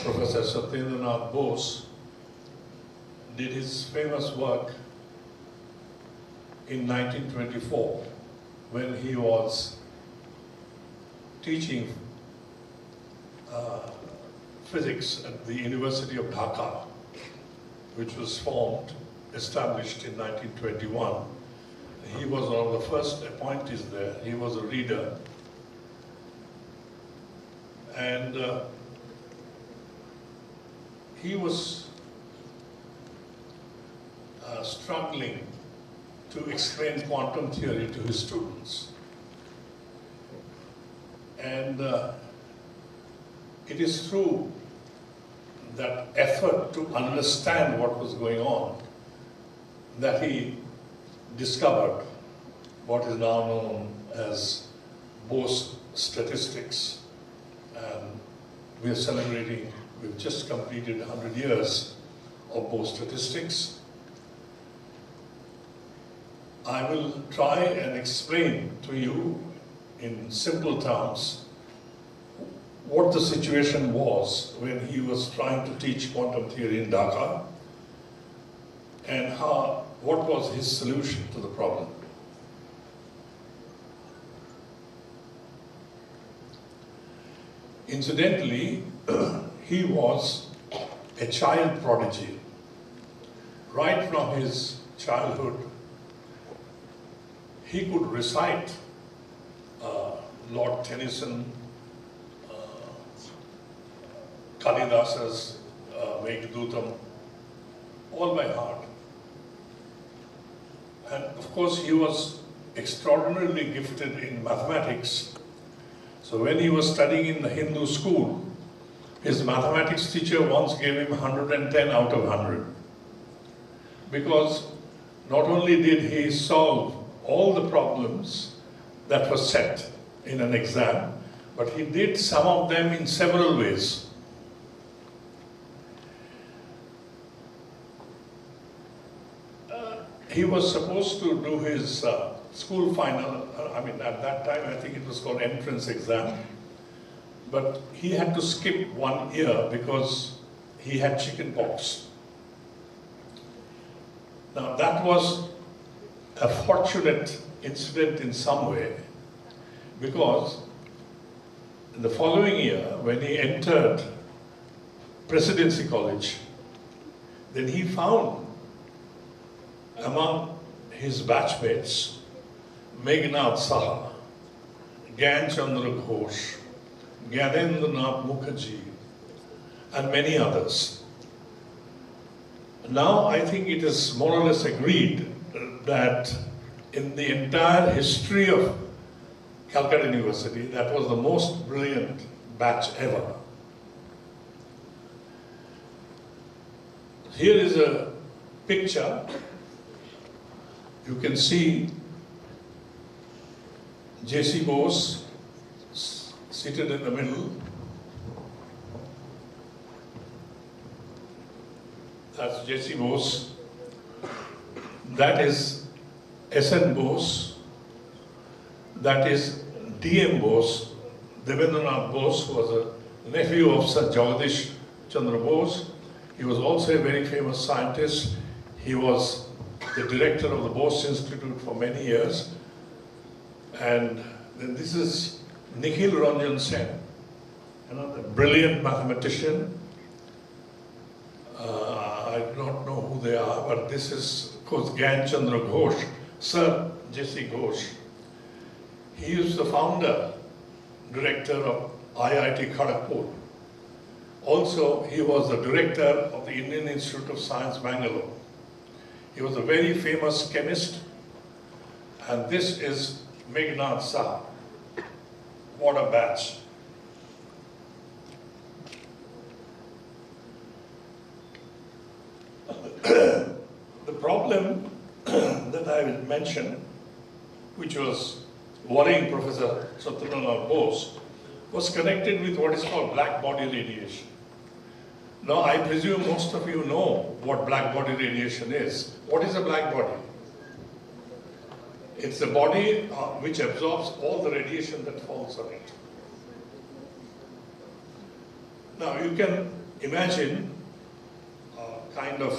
Professor Satyendra Bose did his famous work in 1924 when he was teaching physics at the University of Dhaka, which was established in 1921. He was one of the first appointees there. He was a reader. And he was struggling to explain quantum theory to his students. And it is through that effort to understand what was going on that he discovered what is now known as Bose statistics. And we are celebrating, we've just completed 100 years of Bose statistics. I will try and explain to you in simple terms what the situation was when he was trying to teach quantum theory in Dhaka and what was his solution to the problem. Incidentally, he was a child prodigy. Right from his childhood, he could recite Lord Tennyson, Kalidasa's Meghdootam, all by heart. And of course, he was extraordinarily gifted in mathematics. So when he was studying in the Hindu school, his mathematics teacher once gave him 110 out of 100. Because not only did he solve all the problems that were set in an exam, but he did some of them in several ways. He was supposed to do his school final, at that time I think it was called entrance exam, but he had to skip 1 year because he had chicken pox. Now that was a fortunate incident in some way, because the following year when he entered Presidency College, then he found among his batchmates Meghnad Saha, Gyan Chandra Ghosh, Gyanendra Mukherjee, and many others. Now I think it is more or less agreed that in the entire history of Calcutta University, that was the most brilliant batch ever. Here is a picture. You can see J.C. Bose seated in the middle. That's J.C. Bose. That is S.N. Bose. That is D.M. Bose. Devendranath Bose was a nephew of Sir Jagadish Chandra Bose. He was also a very famous scientist. He was the director of the Bose Institute for many years. And then this is Nikhil Ranjan Sen, another brilliant mathematician. I do not know who they are, but this is, of course, Gyan Chandra Ghosh, Sir J.C. Ghosh. He is the founder, director of IIT Kharagpur. Also, he was the director of the Indian Institute of Science, Bengal. He was a very famous chemist, and this is Meghnad Saha. What a batch. The problem that I will mention, which was worrying Professor Satyendra Bose, was connected with what is called black body radiation. Now, I presume most of you know what black body radiation is. What is a black body? It's a body which absorbs all the radiation that falls on it. Now, you can imagine a kind of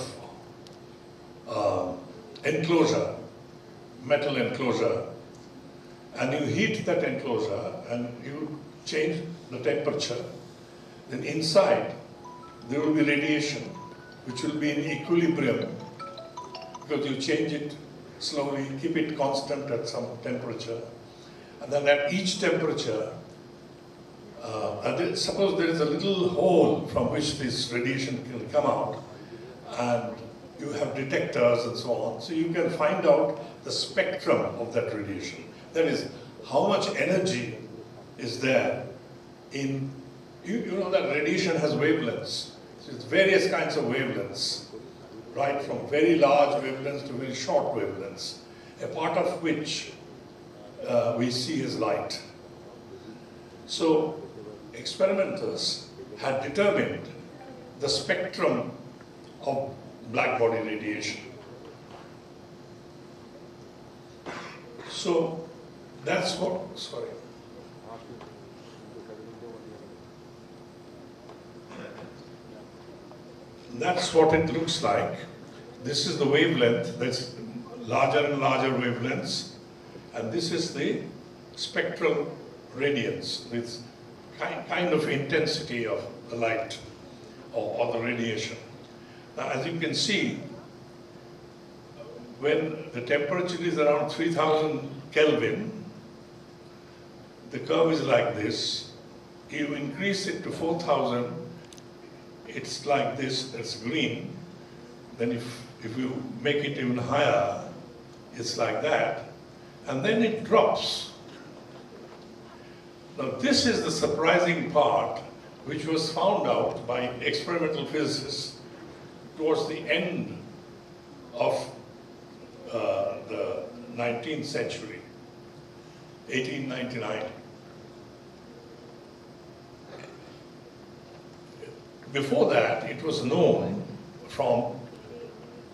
enclosure, metal enclosure, and you heat that enclosure and you change the temperature, then inside there will be radiation which will be in equilibrium because you change it slowly, keep it constant at some temperature, and then at each temperature, suppose there is a little hole from which this radiation can come out, and you have detectors and so on, so you can find out the spectrum of that radiation. That is, how much energy is there in, you know that radiation has wavelengths. So it's various kinds of wavelengths, right, from very large wavelengths to very short wavelengths, a part of which we see as light. So experimenters had determined the spectrum of black body radiation. So that's what, sorry. That's what it looks like. This is the wavelength, that's larger and larger wavelengths, and this is the spectral radiance, this kind of intensity of the light or the radiation. Now, as you can see, when the temperature is around 3000 Kelvin, the curve is like this. You increase it to 4000, it's like this, that's green. Then if you make it even higher, it's like that. And then it drops. Now this is the surprising part, which was found out by experimental physicists towards the end of the 19th century, 1899. Before that, it was known from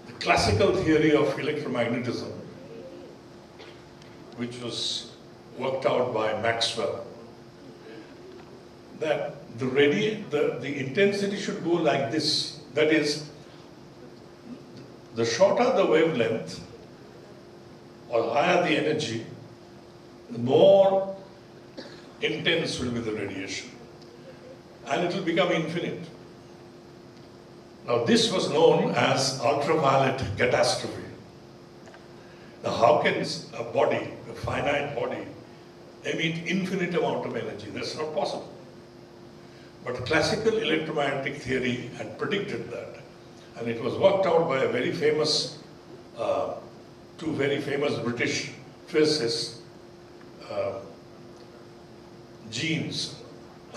the classical theory of electromagnetism, which was worked out by Maxwell, that the intensity should go like this. That is, the shorter the wavelength or higher the energy, the more intense will be the radiation, and it will become infinite. Now this was known as ultraviolet catastrophe. Now how can a body, a finite body, emit infinite amount of energy? That's not possible. But classical electromagnetic theory had predicted that, and it was worked out by a very famous, two very famous British physicists, Jeans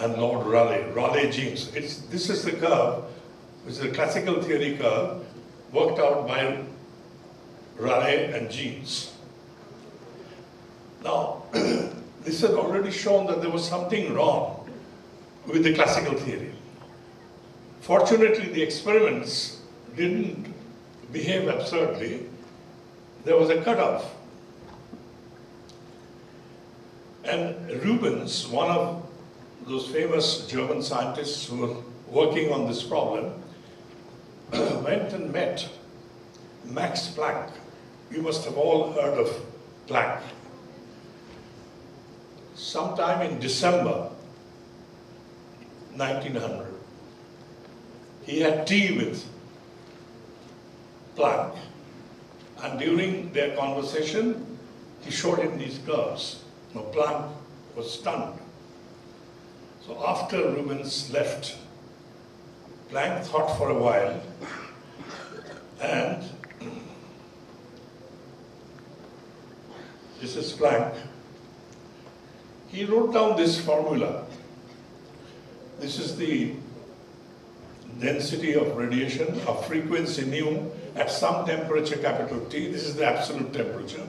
and Lord Rayleigh-Jeans. This is the curve, which is a classical theory curve, worked out by Rayleigh and Jeans. Now, this had already shown that there was something wrong with the classical theory. Fortunately, the experiments didn't behave absurdly. There was a cutoff. And Rubens, one of those famous German scientists who were working on this problem, went and met Max Planck. You must have all heard of Planck. Sometime in December 1900, he had tea with Planck, and during their conversation, he showed him these curves. Now Planck was stunned. So after Rubens left, Planck thought for a while, and this is Planck. He wrote down this formula. This is the density of radiation of frequency nu at some temperature capital T. This is the absolute temperature.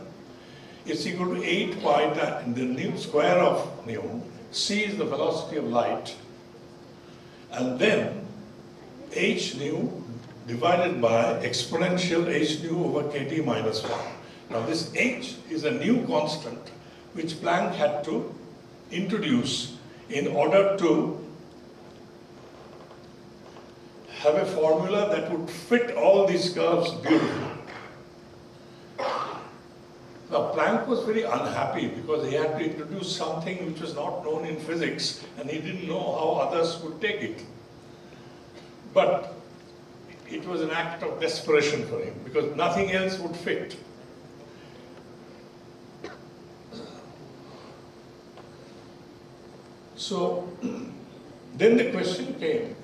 It's equal to 8 pi times the nu square of nu. C is the velocity of light, and then h nu divided by exponential h nu over kT minus 1. Now this h is a new constant which Planck had to introduce in order to have a formula that would fit all these curves beautifully. Now Planck was very unhappy because he had to introduce something which was not known in physics and he didn't know how others would take it. But it was an act of desperation for him because nothing else would fit. So then the question came,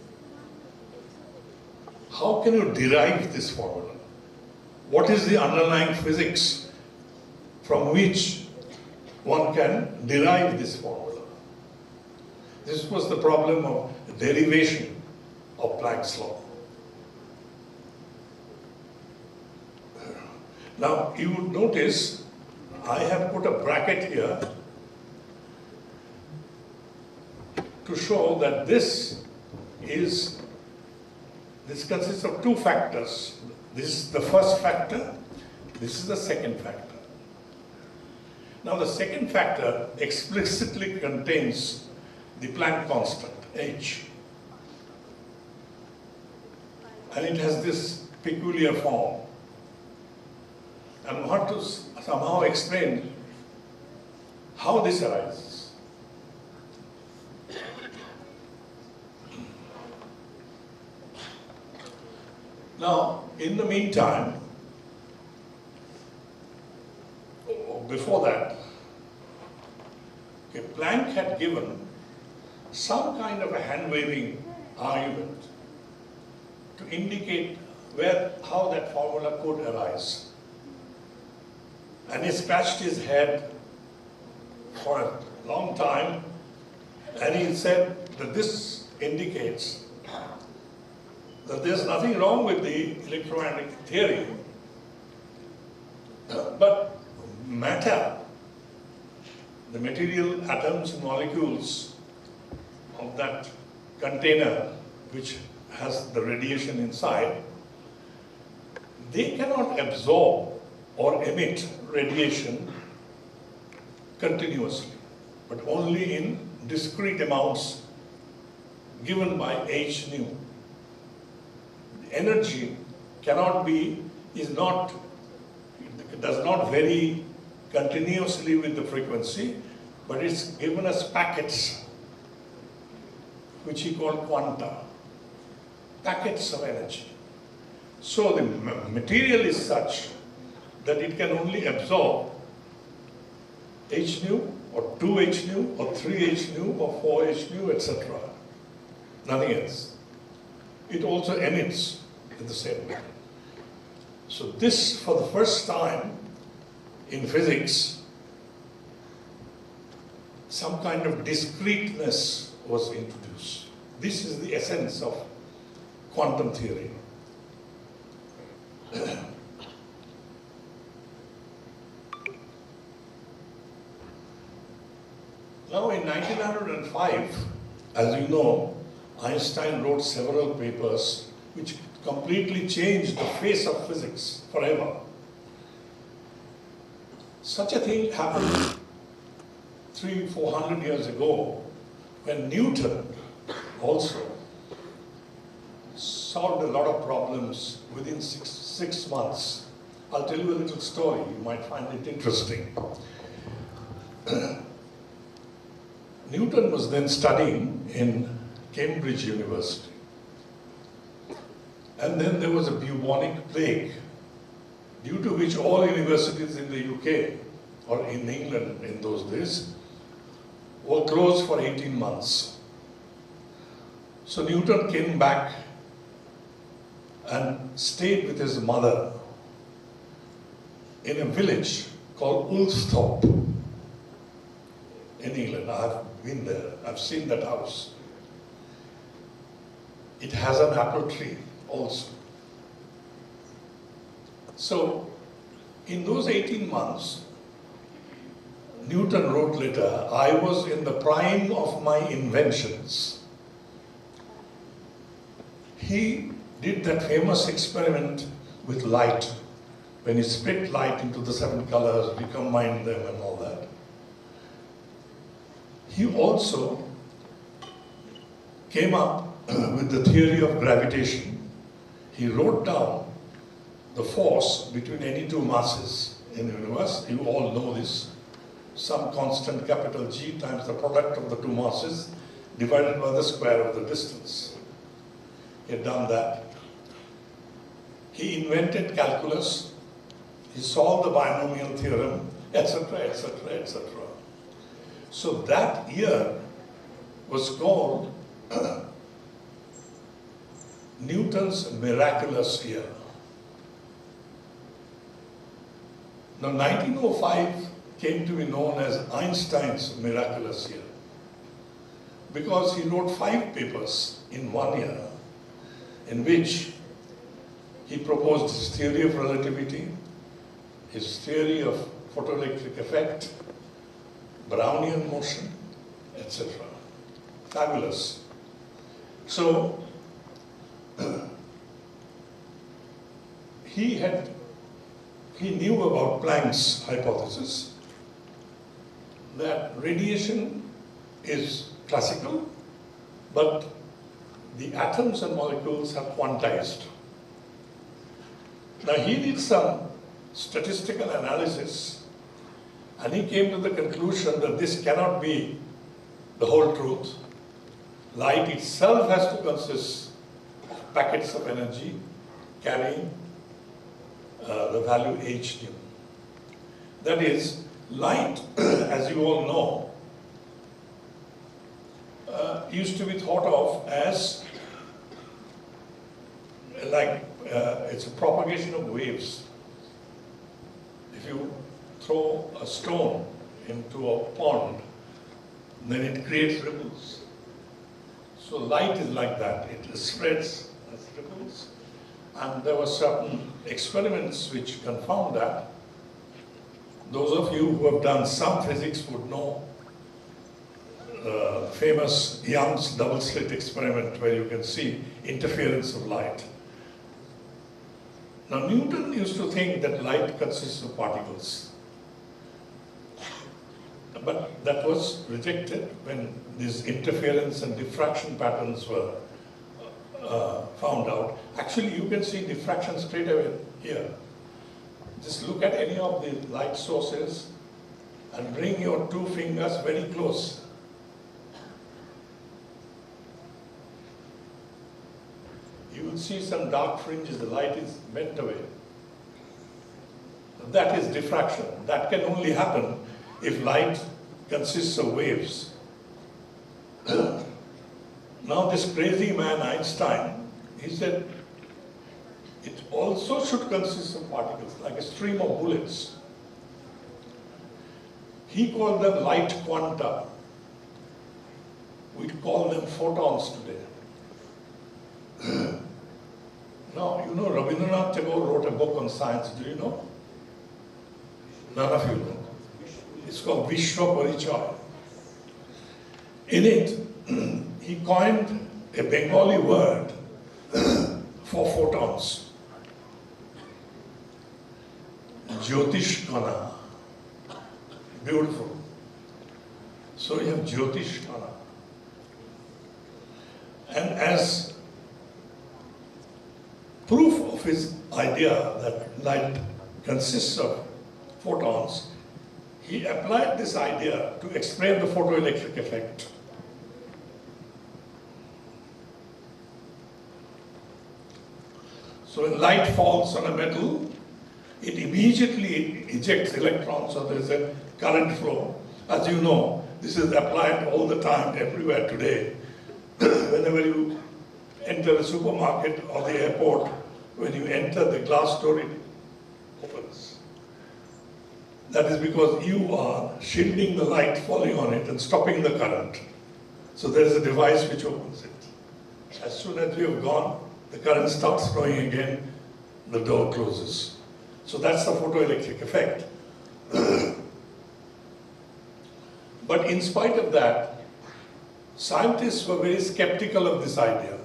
how can you derive this formula? What is the underlying physics from which one can derive this formula? This was the problem of derivation of Planck's law. Now you would notice I have put a bracket here to show that this consists of two factors. This is the first factor, this is the second factor. Now the second factor explicitly contains the Planck constant, h. And it has this peculiar form. And we want to somehow explain how this arises. Now, in the meantime, before that, okay, Planck had given some kind of a hand-waving argument to indicate how that formula could arise. And he scratched his head for a long time, and he said that this indicates that there's nothing wrong with the electromagnetic theory, but matter, the material atoms and molecules of that container which has the radiation inside, they cannot absorb or emit radiation continuously, but only in discrete amounts given by h nu. Energy does not vary continuously with the frequency, but it's given as packets, which he called quanta, packets of energy. So the material is such that it can only absorb h nu, or 2h nu, or 3h nu, or 4h nu, etc. Nothing else. It also emits in the same way. So this, for the first time in physics, some kind of discreteness was introduced. This is the essence of quantum theory. Now in 1905, as you know, Einstein wrote several papers which completely changed the face of physics forever. Such a thing happened 300-400 years ago when Newton also solved a lot of problems within six months. I'll tell you a little story, you might find it interesting. Newton was then studying in Cambridge University. And then there was a bubonic plague, due to which all universities in the UK, or in England in those days, were closed for 18 months. So Newton came back and stayed with his mother in a village called Woolsthorpe in England. I've been there, I've seen that house. It has an apple tree also. So, in those 18 months, Newton wrote later, I was in the prime of my inventions. He did that famous experiment with light, when he split light into the 7 colors, recombined them and all that. He also came up with the theory of gravitation, he wrote down the force between any two masses in the universe. You all know this. Some constant capital G times the product of the two masses divided by the square of the distance. He had done that. He invented calculus. He solved the binomial theorem, etc., etc., etc. So that year was called Newton's miraculous year. Now 1905 came to be known as Einstein's miraculous year because he wrote 5 papers in 1 year in which he proposed his theory of relativity, his theory of photoelectric effect, Brownian motion, etc. Fabulous. So he knew about Planck's hypothesis that radiation is classical, but the atoms and molecules are quantized. Now he did some statistical analysis and he came to the conclusion that this cannot be the whole truth. Light itself has to consist of packets of energy carrying the value h nu. That is, light, as you all know, used to be thought of as like it's a propagation of waves. If you throw a stone into a pond, then it creates ripples. So light is like that. It spreads as ripples. And there were certain experiments which confirmed that. Those of you who have done some physics would know the famous Young's double slit experiment where you can see interference of light. Now Newton used to think that light consists of particles. But that was rejected when these interference and diffraction patterns were found out. Actually, you can see diffraction straight away here. Just look at any of the light sources and bring your 2 fingers very close. You will see some dark fringes, the light is bent away. That is diffraction. That can only happen if light consists of waves. Now this crazy man Einstein, he said, it also should consist of particles, like a stream of bullets. He called them light quanta. We call them photons today. Now, you know, Rabindranath Tagore wrote a book on science. Do you know? None of you know. It's called Vishwa Parichaya. In it, he coined a Bengali word for photons. Jyotish Kana. Beautiful. So you have Jyotish Kana. And as proof of his idea that light consists of photons, he applied this idea to explain the photoelectric effect. So when light falls on a metal, it immediately ejects electrons, so there is a current flow. As you know, this is applied all the time, everywhere today. Whenever you enter a supermarket or the airport, when you enter the glass door, it opens. That is because you are shielding the light falling on it and stopping the current. So there is a device which opens it. As soon as you have gone, the current starts flowing again, the door closes. So that's the photoelectric effect. But in spite of that, scientists were very skeptical of this idea.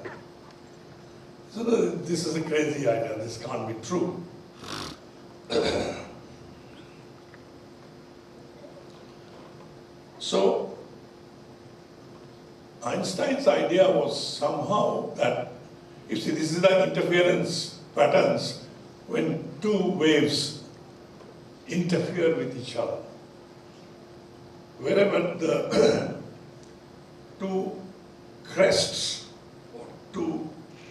So this is a crazy idea, this can't be true. So Einstein's idea was somehow that, you see, this is the interference patterns when two waves interfere with each other. Wherever the two crests or two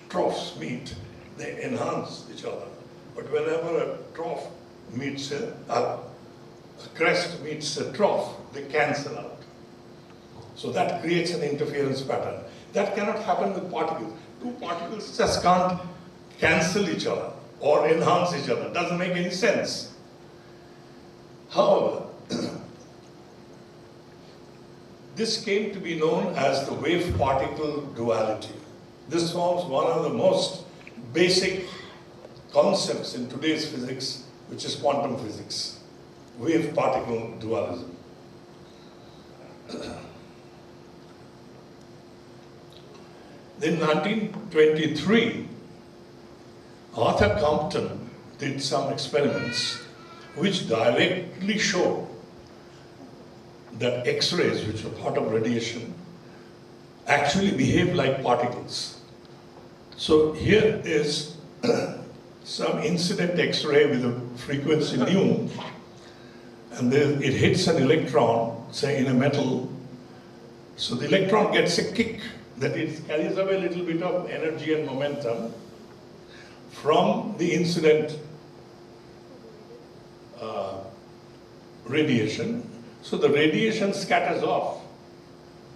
troughs meet, they enhance each other. But whenever a trough meets a crest meets a trough, they cancel out. So that creates an interference pattern. That cannot happen with particles. Two particles just can't cancel each other or enhance each other. It doesn't make any sense. However, this came to be known as the wave-particle duality. This forms one of the most basic concepts in today's physics, which is quantum physics. Wave-particle dualism. In 1923, Arthur Compton did some experiments which directly showed that X-rays, which are part of radiation, actually behave like particles. So here is some incident X-ray with a frequency nu, and then it hits an electron, say in a metal. So the electron gets a kick, that it carries away a little bit of energy and momentum from the incident radiation. So the radiation scatters off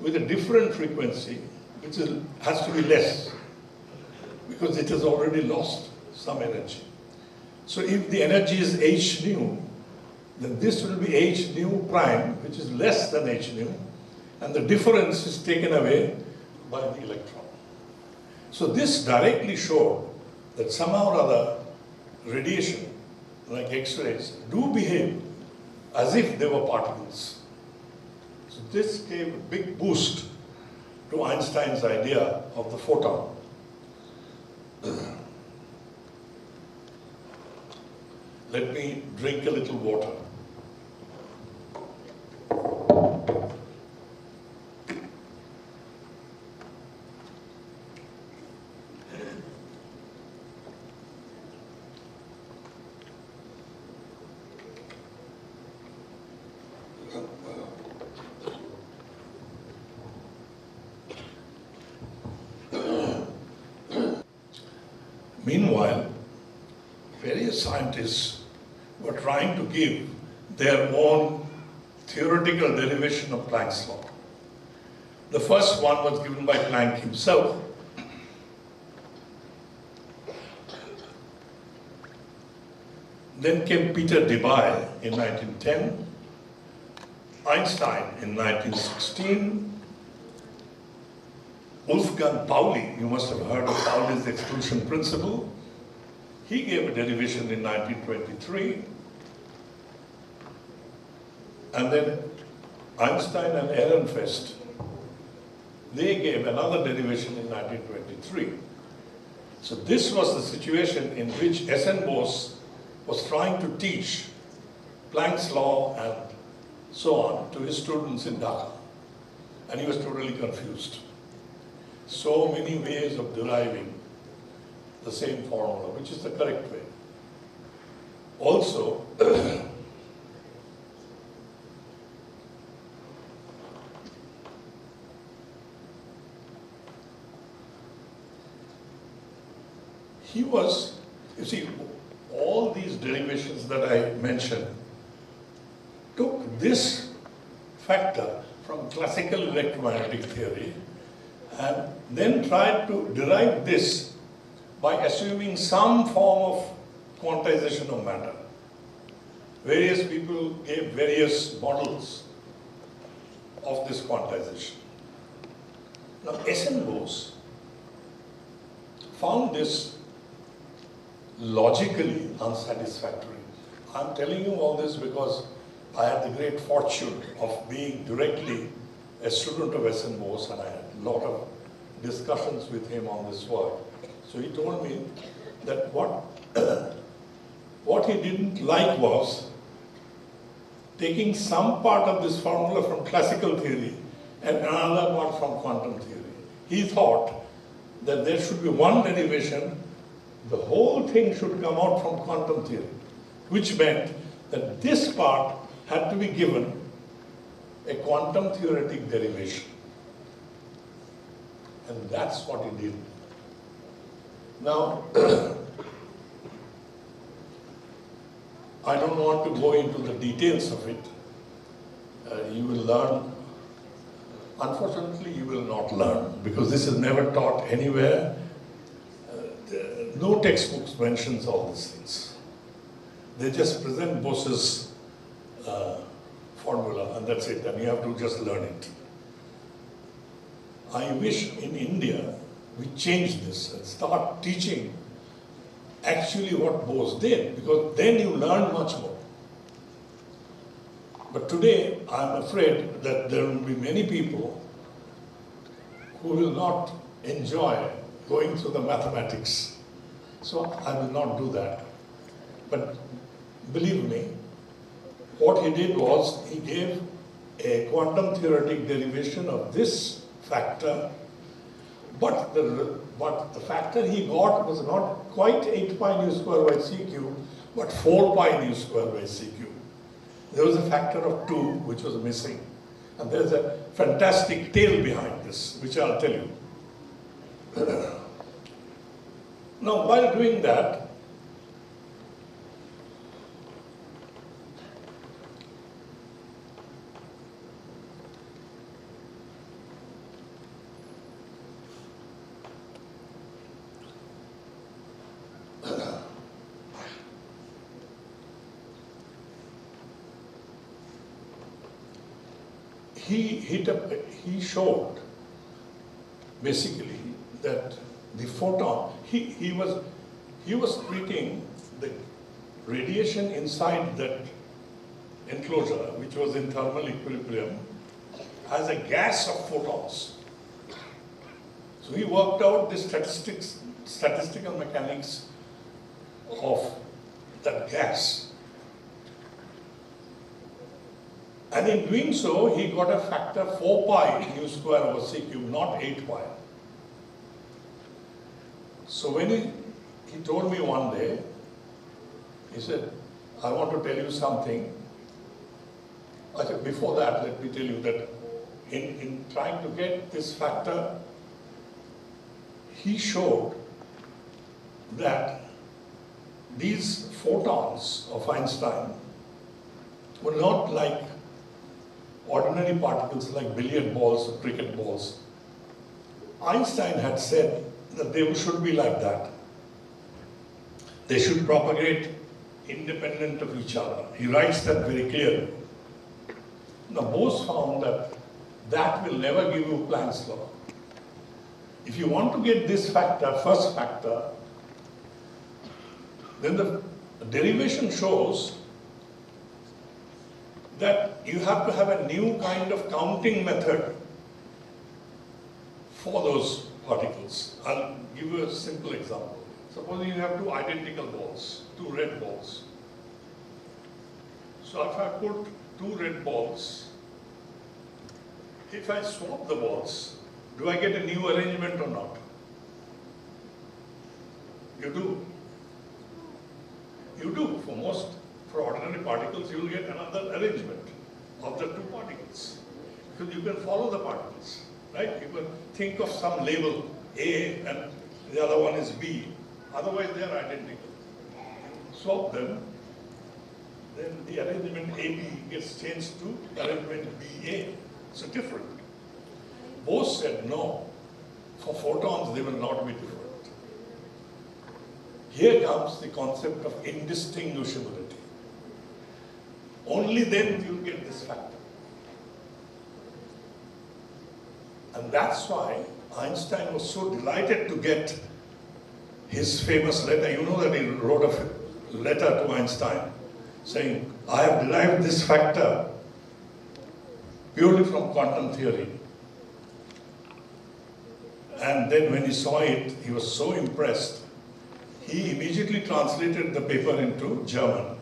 with a different frequency, which has to be less, because it has already lost some energy. So if the energy is h nu, then this will be h nu prime, which is less than h nu, and the difference is taken away by the electron. So this directly showed that somehow or other radiation, like X-rays, do behave as if they were particles. So this gave a big boost to Einstein's idea of the photon. Let me drink a little water. Meanwhile, various scientists were trying to give their own theoretical derivation of Planck's law. The first one was given by Planck himself. Then came Peter Debye in 1910, Einstein in 1916, Wolfgang Pauli, you must have heard of Pauli's exclusion principle. He gave a derivation in 1923. And then Einstein and Ehrenfest, they gave another derivation in 1923. So this was the situation in which S.N. Bose was trying to teach Planck's law and so on to his students in Dhaka. And he was totally confused. So many ways of deriving the same formula, which is the correct way. Also, he was, you see, all these derivations that I mentioned took this factor from classical electromagnetic theory and then tried to derive this by assuming some form of quantization of matter. Various people gave various models of this quantization. Now, S.N. Bose found this logically unsatisfactory. I'm telling you all this because I had the great fortune of being directly a student of S.N. Bose, and I had a lot of discussions with him on this work. So he told me that what he didn't like was taking some part of this formula from classical theory and another part from quantum theory. He thought that there should be one derivation, the whole thing should come out from quantum theory, which meant that this part had to be given a quantum theoretic derivation. And that's what he did. Now, I don't want to go into the details of it. You will learn. Unfortunately, you will not learn because this is never taught anywhere. No textbooks mentions all these things. They just present Bose's formula and that's it, and you have to just learn it. I wish in India we change this and start teaching actually what Bose did, because then you learn much more. But today, I'm afraid that there will be many people who will not enjoy going through the mathematics. So I will not do that. But believe me, what he did was he gave a quantum theoretic derivation of this factor, but the factor he got was not quite 8 pi nu square by c cube, but 4 pi nu square by c cube. There was a factor of 2 which was missing. And there's a fantastic tale behind this, which I'll tell you. Now, while doing that, he showed basically that the photon, he was treating the radiation inside that enclosure, which was in thermal equilibrium, as a gas of photons. So he worked out the statistical mechanics of that gas. And in doing so, he got a factor 4 pi nu square over c cube, not 8 pi. So when he told me one day, he said, I want to tell you something. I said, before that, let me tell you that in trying to get this factor, he showed that these photons of Einstein were not like ordinary particles like billiard balls or cricket balls. Einstein had said that they should be like that. They should propagate independent of each other. He writes that very clearly. Now, Bose found that that will never give you Planck's law. If you want to get this factor, first factor, then the derivation shows that you have to have a new kind of counting method for those particles. I'll give you a simple example. Suppose you have two identical balls, two red balls. So if I put two red balls, if I swap the balls, do I get a new arrangement or not? You do. You do. For ordinary particles, you will get another arrangement of the two particles. Because you can follow the particles, right? You can think of some label A and the other one is B. Otherwise, they are identical. Swap them, then the arrangement AB gets changed to arrangement BA. So different. Bose said no. For photons, they will not be different. Here comes the concept of indistinguishability. Only then you will get this factor. And that's why Einstein was so delighted to get his famous letter. You know that he wrote a letter to Einstein saying, I have derived this factor purely from quantum theory. And then when he saw it, he was so impressed, he immediately translated the paper into German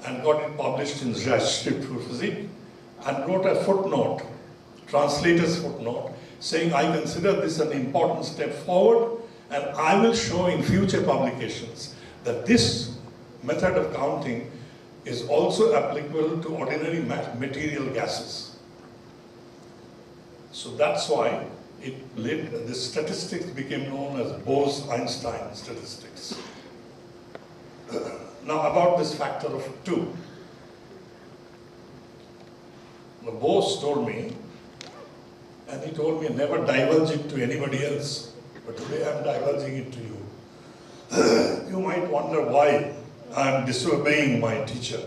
and got it published in Zeitschrift für Physik and wrote a footnote translator's footnote, saying, I consider this an important step forward, and I will show in future publications that this method of counting is also applicable to ordinary material gases. So that's why the statistics became known as Bose-Einstein statistics. Now about this factor of 2. Bose told me, and he told me never divulge it to anybody else, but today I'm divulging it to you. You might wonder why I'm disobeying my teacher.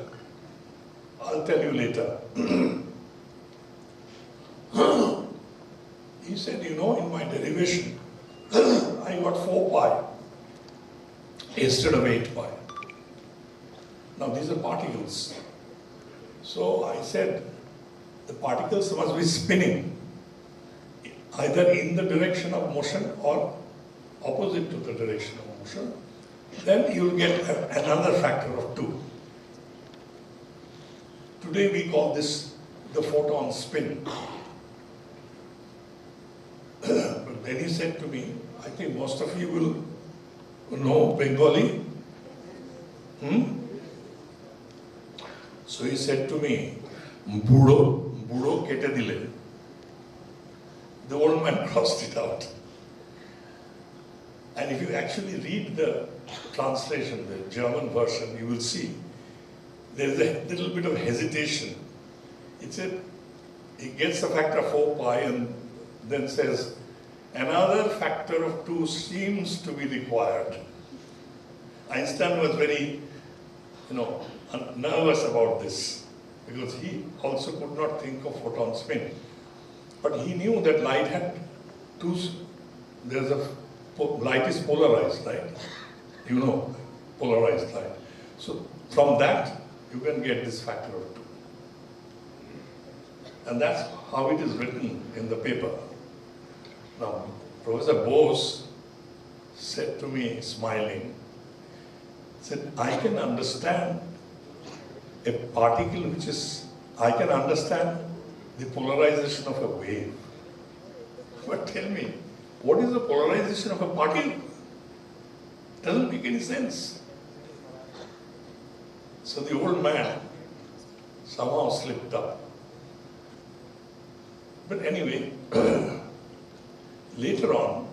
I'll tell you later. He said, you know, in my derivation, I got 4 pi instead of 8 pi. Now these are particles. So I said, the particles must be spinning, either in the direction of motion or opposite to the direction of motion. Then you'll get another factor of 2. Today we call this the photon spin. But then he said to me, I think most of you will know Bengali. So he said to me, Budo kete dile. The old man crossed it out. And if you actually read the translation, the German version, you will see there is a little bit of hesitation. It said, he gets a factor of 4 pi and then says, another factor of 2 seems to be required. Einstein was very, nervous about this because he also could not think of photon spin. But he knew that light had light is polarized, right? You know, polarized light. So from that, you can get this factor of 2. And that's how it is written in the paper. Now, Professor Bose said to me, smiling, said, I can understand a particle I can understand the polarization of a wave. But tell me, what is the polarization of a particle? Doesn't make any sense. So the old man somehow slipped up. But anyway, later on,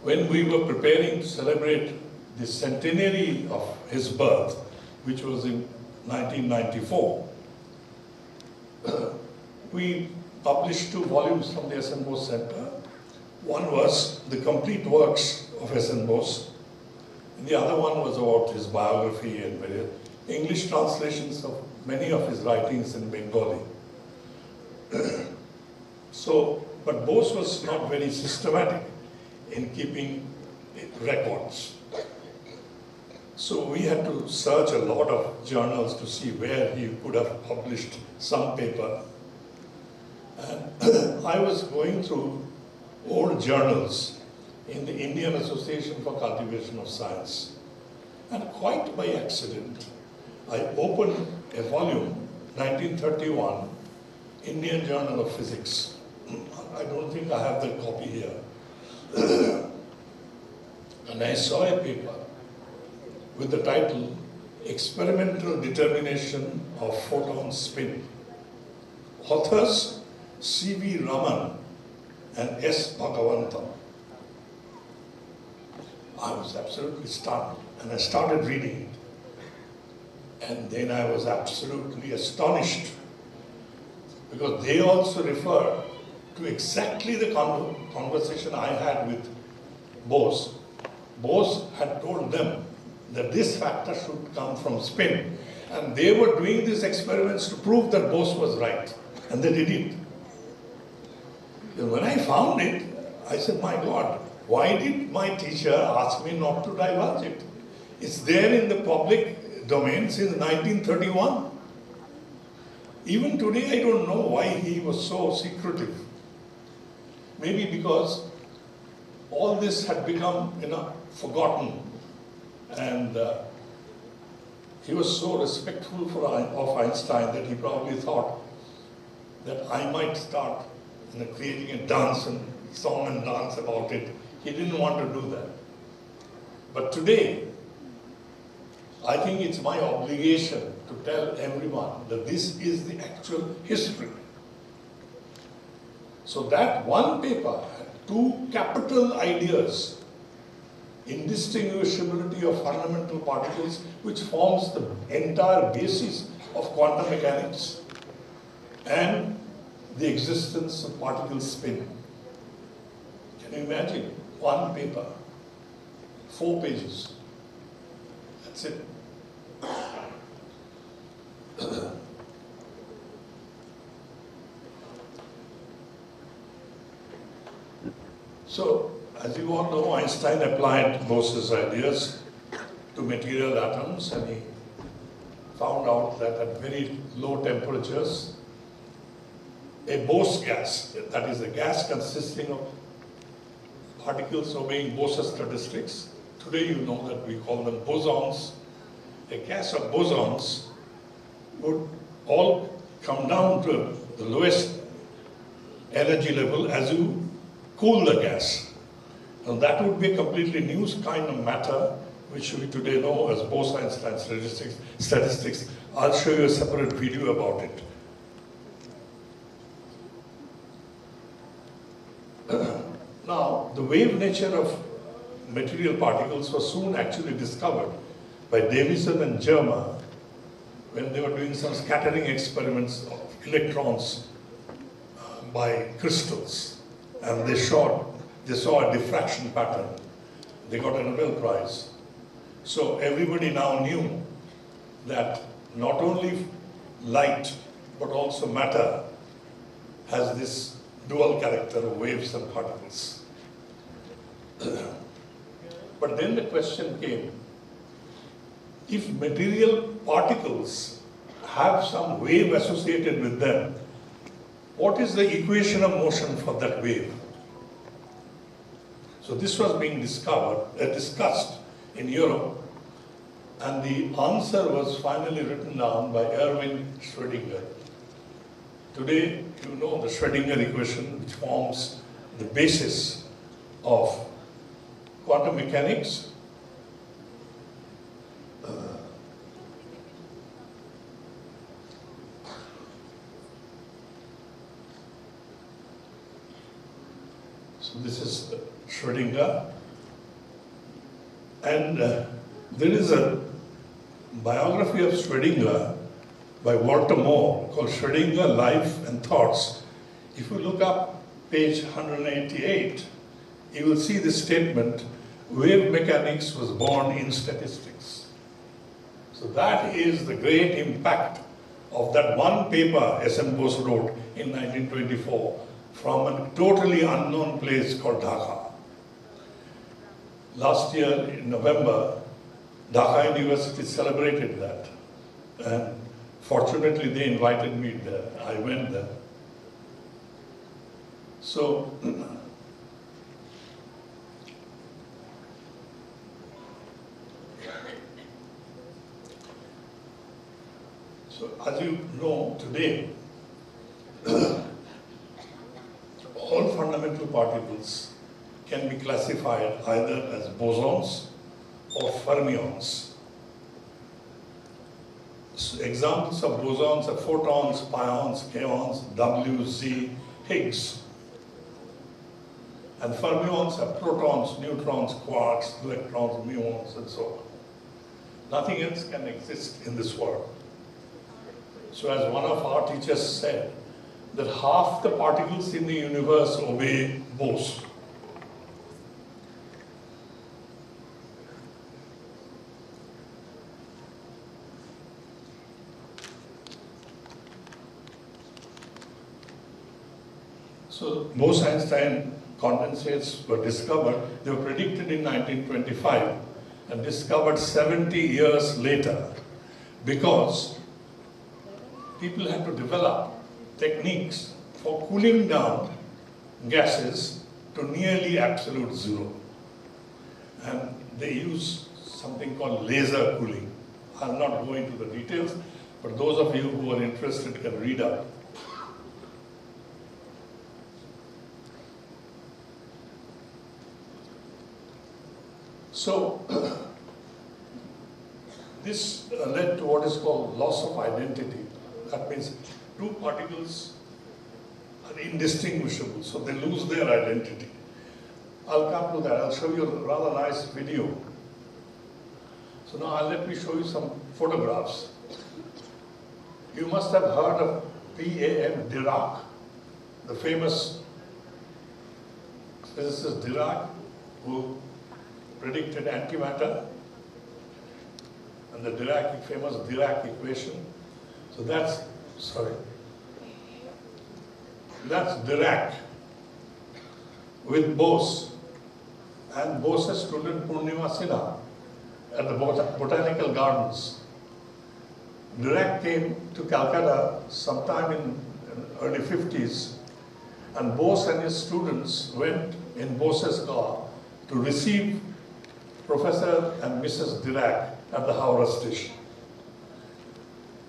when we were preparing to celebrate the centenary of his birth, which was in 1994, we published 2 volumes from the S.N. Bose Center. One was the complete works of S.N. Bose, and the other one was about his biography and various English translations of many of his writings in Bengali. But Bose was not very systematic in keeping records. So we had to search a lot of journals to see where he could have published some paper. And I was going through old journals in the Indian Association for Cultivation of Science. And quite by accident, I opened a volume, 1931, Indian Journal of Physics. I don't think I have the copy here. And I saw a paper with the title, Experimental Determination of Photon Spin. Authors, C.V. Raman and S. Bhagavantam. I was absolutely stunned, and I started reading it. And then I was absolutely astonished, because they also refer to exactly the conversation I had with Bose. Bose had told them that this factor should come from spin. And they were doing these experiments to prove that Bose was right. And they did it. And when I found it, I said, my God, why did my teacher ask me not to divulge it? It's there in the public domain since 1931. Even today, I don't know why he was so secretive. Maybe because all this had become, forgotten. And he was so respectful of Einstein that he probably thought that I might start creating a dance and song and dance about it. He didn't want to do that. But today, I think it's my obligation to tell everyone that this is the actual history. So that one paper had two capital ideas: indistinguishability of fundamental particles, which forms the entire basis of quantum mechanics, and the existence of particle spin. Can you imagine? One paper, 4 pages. That's it. So, as you all know, Einstein applied Bose's ideas to material atoms, and he found out that at very low temperatures, a Bose gas, that is a gas consisting of particles obeying Bose's statistics. Today you know that we call them bosons. A gas of bosons would all come down to the lowest energy level as you cool the gas. And that would be a completely new kind of matter, which we today know as Bose-Einstein statistics. I'll show you a separate video about it. Now, the wave nature of material particles was soon actually discovered by Davison and Germer when they were doing some scattering experiments of electrons by crystals, and they saw a diffraction pattern. They got a Nobel Prize. So everybody now knew that not only light but also matter has this dual character of waves and particles. But then the question came, if material particles have some wave associated with them, what is the equation of motion for that wave? So this was being discussed in Europe, and the answer was finally written down by Erwin Schrödinger. Today, you know the Schrödinger equation, which forms the basis of quantum mechanics. So this is Schrödinger, and there is a biography of Schrödinger by Walter Moore called Schrödinger, Life and Thoughts. If you look up page 188, you will see the statement, wave mechanics was born in statistics. So that is the great impact of that one paper S.N. Bose wrote in 1924 from a totally unknown place called Dhaka. Last year in November, Dhaka University celebrated that, and fortunately they invited me there. I went there. So as you know today, all fundamental particles can be classified either as bosons or fermions. So examples of bosons are photons, pions, kaons, W, Z, Higgs. And fermions are protons, neutrons, quarks, electrons, muons, and so on. Nothing else can exist in this world. So as one of our teachers said, that half the particles in the universe obey Bose. So Bose-Einstein condensates were discovered, they were predicted in 1925 and discovered 70 years later, because people had to develop techniques for cooling down gases to nearly absolute zero. And they use something called laser cooling. I'll not go into the details, but those of you who are interested can read up. So, this led to what is called loss of identity. That means two particles are indistinguishable, so they lose their identity. I'll come to that. I'll show you a rather nice video. So now let me show you some photographs. You must have heard of P.A.M. Dirac, the famous physicist Dirac, who predicted antimatter, and the famous Dirac equation. So that's Dirac with Bose and Bose's student Purnima Sinha at the Botanical Gardens. Dirac came to Calcutta sometime in early 50s, and Bose and his students went in Bose's car to receive Professor and Mrs. Dirac at the Howrah station.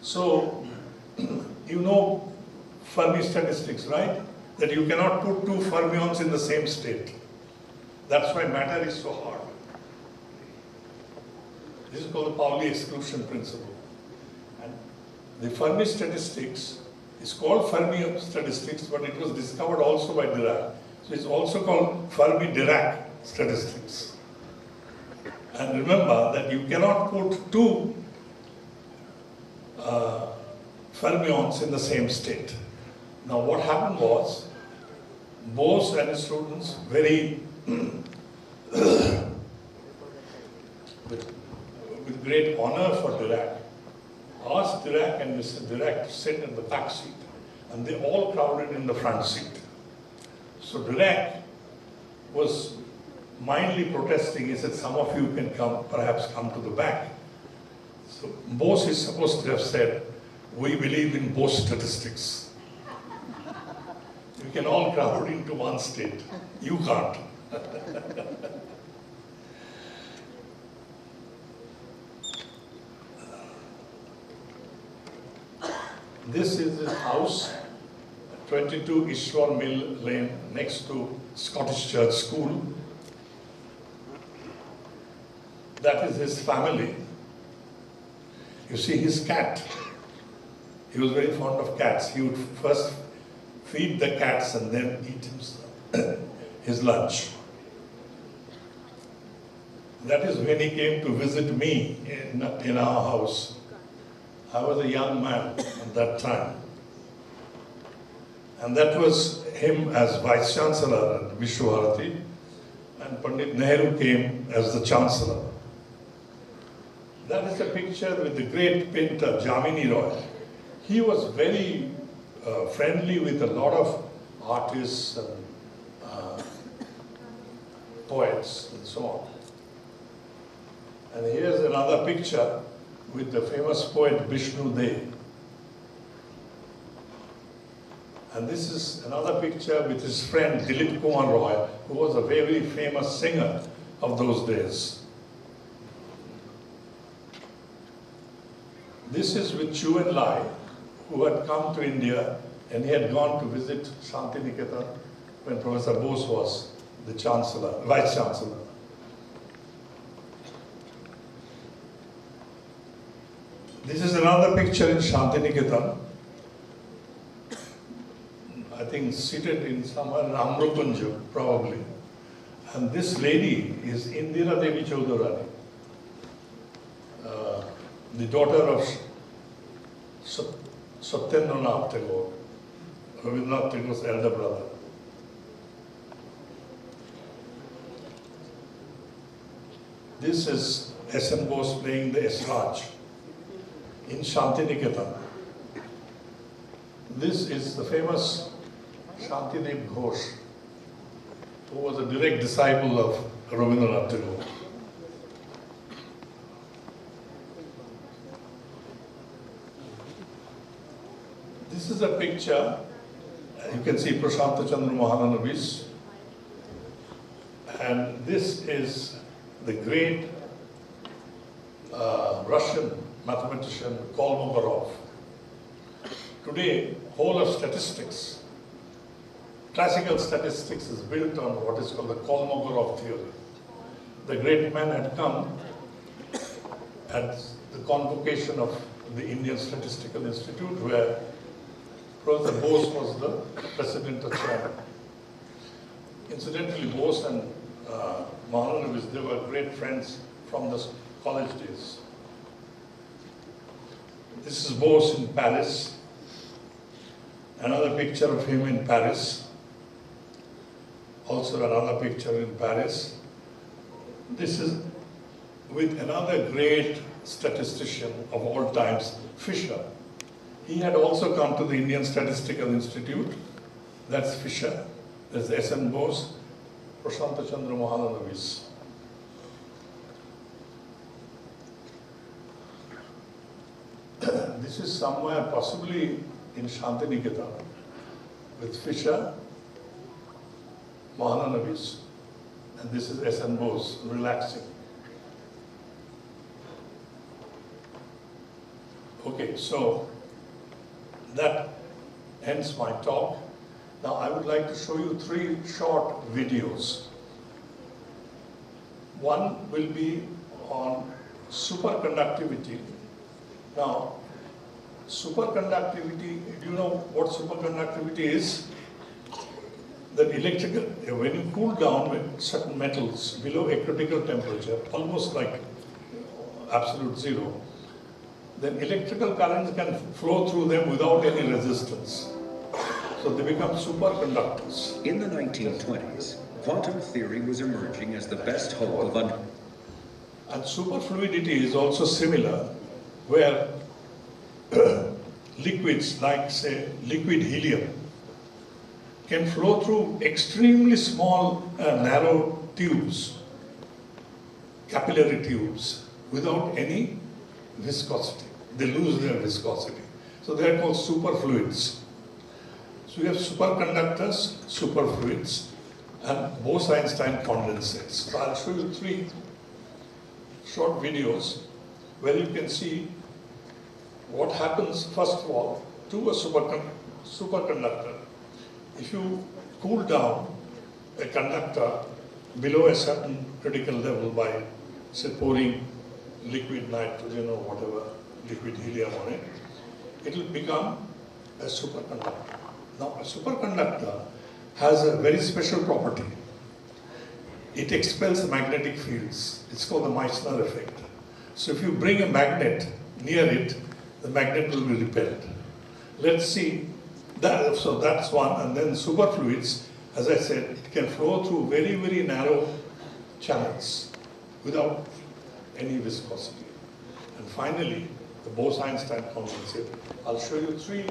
So, you know Fermi statistics, right? That you cannot put two fermions in the same state. That's why matter is so hard. This is called the Pauli exclusion principle. And the Fermi statistics is called Fermi statistics, but it was discovered also by Dirac. So it's also called Fermi-Dirac statistics. And remember that you cannot put two fermions in the same state. Now what happened was, Bose and his students, very with great honor for Dirac, asked Dirac and Mr. Dirac to sit in the back seat, and they all crowded in the front seat. So Dirac was mildly protesting. He said, some of you can perhaps come to the back. So Bose is supposed to have said, we believe in Bose statistics. We can all crowd into one state. You can't. This is his house, 22 Ishwar Mill Lane, next to Scottish Church School. That is his family. You see his cat. He was very fond of cats. He would first feed the cats and then eat his lunch. That is when he came to visit me in our house. I was a young man at that time. And that was him as Vice Chancellor at Bharati, and Pandit Nehru came as the Chancellor. That is a picture with the great painter Jamini Roy. He was very friendly with a lot of artists and poets and so on. And here's another picture with the famous poet Vishnu Dey. And this is another picture with his friend Dilip Kumar Roy, who was a very famous singer of those days. This is with Chu En Lai, who had come to India, and he had gone to visit Shantiniketan when Professor Bose was the Chancellor, Vice Chancellor. This is another picture in Shantiniketan. I think seated in somewhere in Amrukunju, probably. And this lady is Indira Devi Chaudharani, the daughter of Satyendra Nath Tagore, Rabindranath Tagore's elder brother. This is S.N. Bose playing the Esraj in Shantiniketan. This is the famous Shantidev Ghosh, who was a direct disciple of Rabindranath Tagore. This is a picture, you can see Prashanta Chandra Mahananavis, and this is the great Russian mathematician Kolmogorov. Today, whole of statistics, classical statistics is built on what is called the Kolmogorov theory. the great man had come at the convocation of the Indian Statistical Institute, where Professor Bose was the president or chairman. Incidentally, Bose and Mahalanobis, they were great friends from the college days. This is Bose in Paris. Another picture of him in Paris. Also another picture in Paris. This is with another great statistician of all times, Fisher. He had also come to the Indian Statistical Institute. That's Fisher. There's S.N. Bose, Prashanta Chandra Mahalanobis. This is somewhere possibly in Shantiniketan with Fisher, Mahalanobis, and this is S.N. Bose relaxing. Okay, so that ends my talk. Now I would like to show you 3 short videos. One will be on superconductivity. Now, superconductivity, do you know what superconductivity is? That electrical, when you cool down with certain metals below a critical temperature, almost like absolute zero, then electrical currents can flow through them without any resistance. So they become superconductors. In the 1920s, quantum theory was emerging as the best hope of And superfluidity is also similar, where liquids like, say, liquid helium can flow through extremely small, narrow tubes, capillary tubes, without any viscosity. They lose their viscosity. So they are called superfluids. So we have superconductors, superfluids, and Bose-Einstein condensates. So I'll show you 3 short videos where you can see what happens, first of all, to a superconductor. If you cool down a conductor below a certain critical level by, say, pouring liquid nitrogen or whatever, liquid helium on it, it will become a superconductor. Now, a superconductor has a very special property. It expels magnetic fields. It's called the Meissner effect. So if you bring a magnet near it, the magnet will be repelled. Let's see that. So that's one. And then superfluids, as I said, it can flow through very, very narrow channels without any viscosity. And finally, the Bose-Einstein condensate. I'll show you 3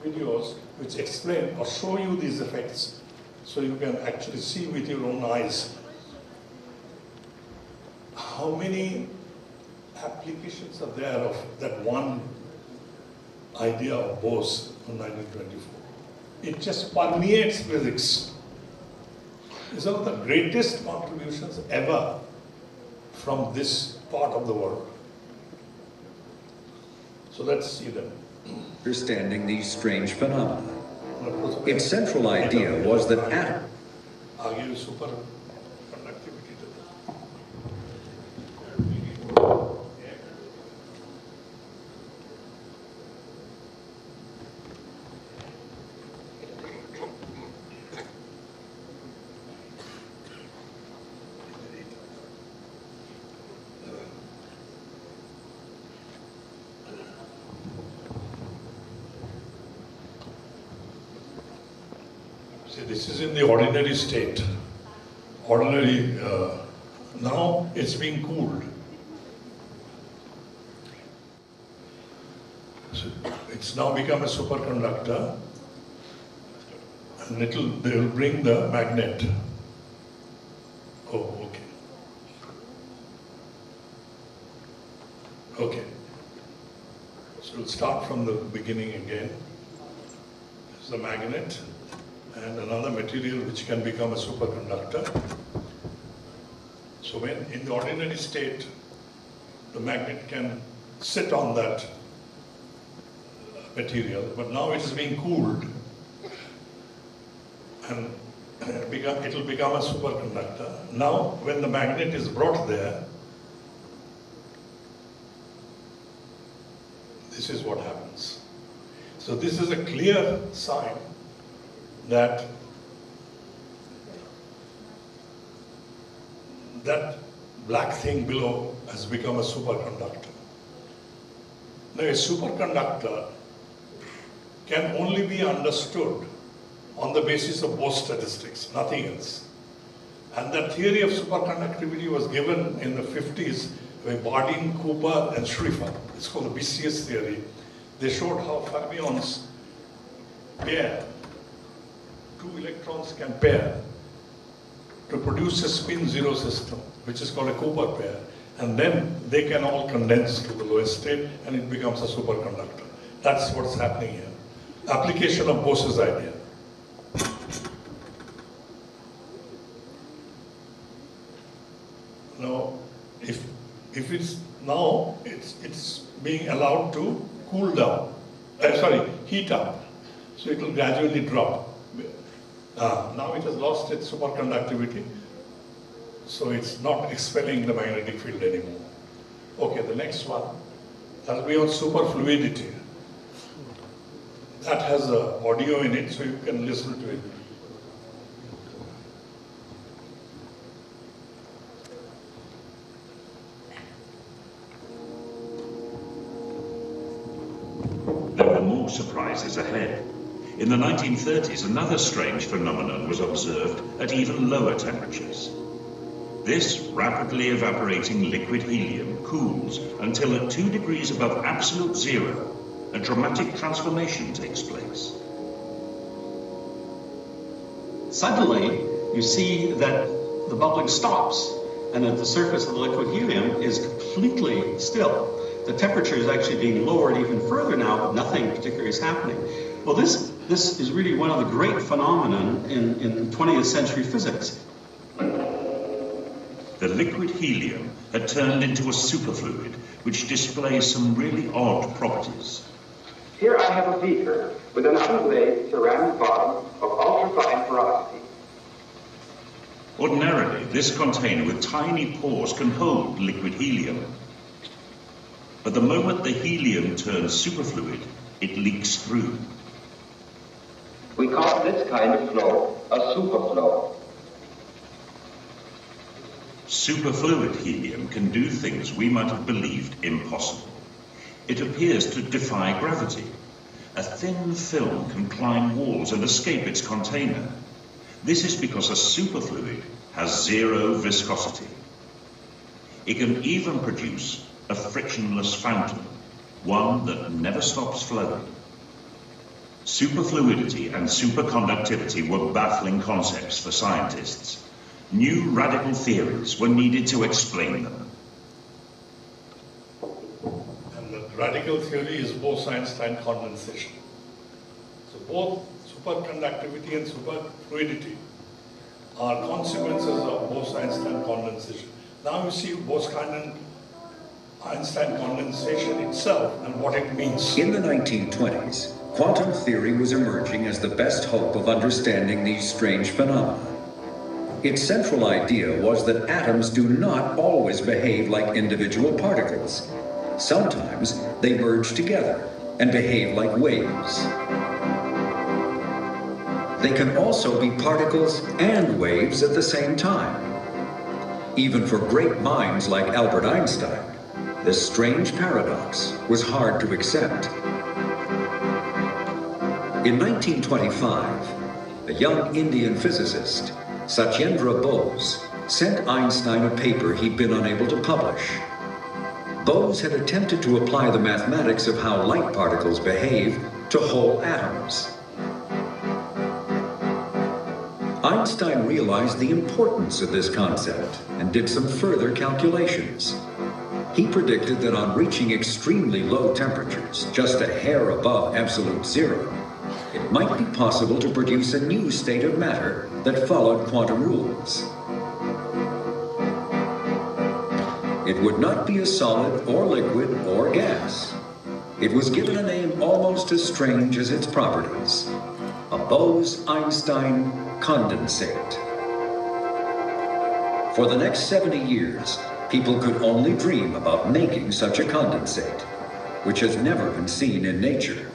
videos which explain or show you these effects so you can actually see with your own eyes how many applications are there of that one idea of Bose in 1924. It just permeates physics. It's one of the greatest contributions ever from this part of the world. So let's see them. understanding these strange phenomena. Its central idea was that atoms I'll give you superconductivity to that. See, this is in the ordinary state. Ordinary, now it's being cooled. So it's now become a superconductor, and they will bring the magnet. Oh, okay. Okay. So we'll start from the beginning again. This is the magnet and another material which can become a superconductor. So when in the ordinary state, the magnet can sit on that material, but now it is being cooled, and it will become a superconductor. Now, when the magnet is brought there, this is what happens. So this is a clear sign that that black thing below has become a superconductor. Now, a superconductor can only be understood on the basis of Bose statistics, nothing else. And that theory of superconductivity was given in the 50s by Bardeen, Cooper, and Schrieffer. It's called the BCS theory. They showed how fermions pair, two electrons can pair to produce a spin-zero system, which is called a Cooper pair. And then they can all condense to the lowest state and it becomes a superconductor. That's what's happening here. Application of Bose's idea. Now, if it's being allowed to cool down, heat up. So it will gradually drop. Now it has lost its superconductivity, so it's not expelling the magnetic field anymore. Okay, the next one, that will be on superfluidity. That has audio in it, so you can listen to it. There were more surprises ahead. In the 1930s, another strange phenomenon was observed at even lower temperatures. This rapidly evaporating liquid helium cools until at 2 degrees above absolute zero, a dramatic transformation takes place. Suddenly, you see that the bubbling stops and that the surface of the liquid helium is completely still. The temperature is actually being lowered even further now, but nothing particularly is happening. Well, this is really one of the great phenomena in 20th century physics. The liquid helium had turned into a superfluid, which displays some really odd properties. Here I have a beaker with an unglazed ceramic bottom of ultrafine porosity. Ordinarily, this container with tiny pores can hold liquid helium. But the moment the helium turns superfluid, it leaks through. We call this kind of flow a superflow. Superfluid helium can do things we might have believed impossible. It appears to defy gravity. A thin film can climb walls and escape its container. This is because a superfluid has zero viscosity. It can even produce a frictionless fountain, one that never stops flowing. Superfluidity and superconductivity were baffling concepts for scientists. New radical theories were needed to explain them. And the radical theory is Bose-Einstein condensation. So both superconductivity and superfluidity are consequences of Bose-Einstein condensation. Now you see Bose-Einstein condensation itself and what it means. In the 1920s, quantum theory was emerging as the best hope of understanding these strange phenomena. Its central idea was that atoms do not always behave like individual particles. Sometimes they merge together and behave like waves. They can also be particles and waves at the same time. Even for great minds like Albert Einstein, this strange paradox was hard to accept. In 1925, a young Indian physicist, Satyendra Bose, sent Einstein a paper he'd been unable to publish. Bose had attempted to apply the mathematics of how light particles behave to whole atoms. Einstein realized the importance of this concept and did some further calculations. He predicted that on reaching extremely low temperatures, just a hair above absolute zero, it might be possible to produce a new state of matter that followed quantum rules. It would not be a solid or liquid or gas. It was given a name almost as strange as its properties, a Bose-Einstein condensate. For the next 70 years, people could only dream about making such a condensate, which has never been seen in nature.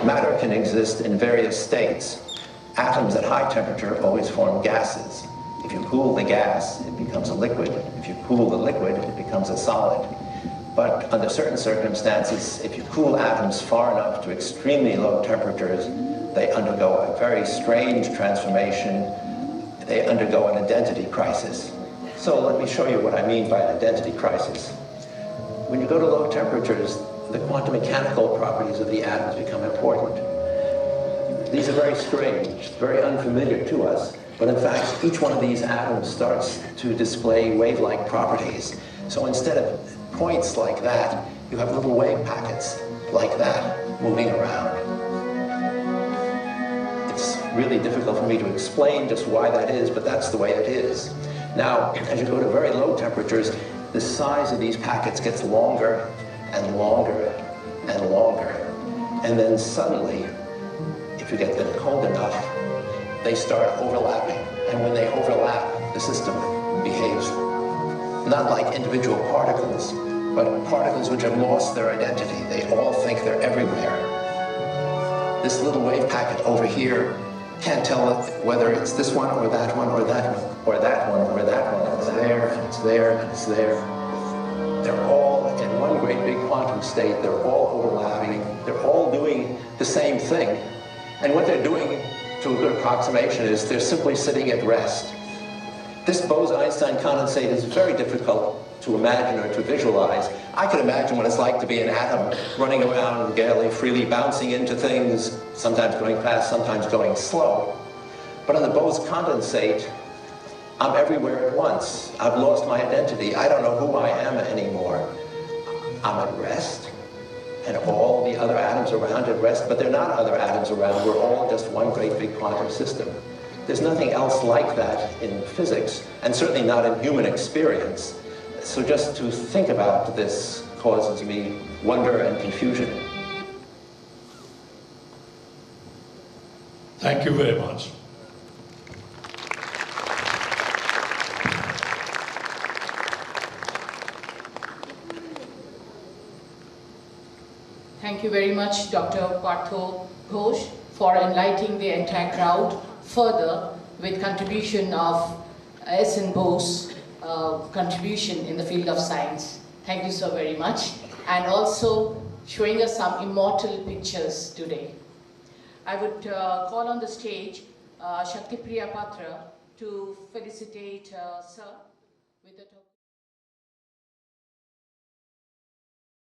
Matter can exist in various states. Atoms at high temperature always form gases. If you cool the gas, it becomes a liquid. If you cool the liquid, it becomes a solid. But under certain circumstances, if you cool atoms far enough to extremely low temperatures, they undergo a very strange transformation. They undergo an identity crisis. So let me show you what I mean by an identity crisis. When you go to low temperatures, the quantum mechanical properties of the atoms become important. These are very strange, very unfamiliar to us, but in fact, each one of these atoms starts to display wave-like properties. So instead of points like that, you have little wave packets like that moving around. It's really difficult for me to explain just why that is, but that's the way it is. Now, as you go to very low temperatures, the size of these packets gets longer and longer and longer. And then suddenly, if you get them cold enough, they start overlapping. And when they overlap, the system behaves not like individual particles, but particles which have lost their identity. They all think they're everywhere. This little wave packet over here can't tell whether it's this one or that one or that one or that one or that one. It's there and it's there and it's there. They're all in one great big quantum state. They're all overlapping. They're all doing the same thing. And what they're doing, to a good approximation, is they're simply sitting at rest. This Bose-Einstein condensate is very difficult to imagine or to visualize. I can imagine what it's like to be an atom running around gaily, freely, bouncing into things, sometimes going fast, sometimes going slow. But on the Bose condensate, I'm everywhere at once. I've lost my identity. I don't know who I am anymore. I'm at rest, and all the other atoms around at rest, but they're not other atoms around. We're all just one great big quantum system. There's nothing else like that in physics, and certainly not in human experience. So just to think about this causes me wonder and confusion. Thank you very much. Thank you very much, Dr. Partha Ghosh, for enlightening the entire crowd further with contribution of S.N. Bose contribution in the field of science. Thank you so very much. And also showing us some immortal pictures today. I would call on the stage Shaktipriya Patra to felicitate Sir with the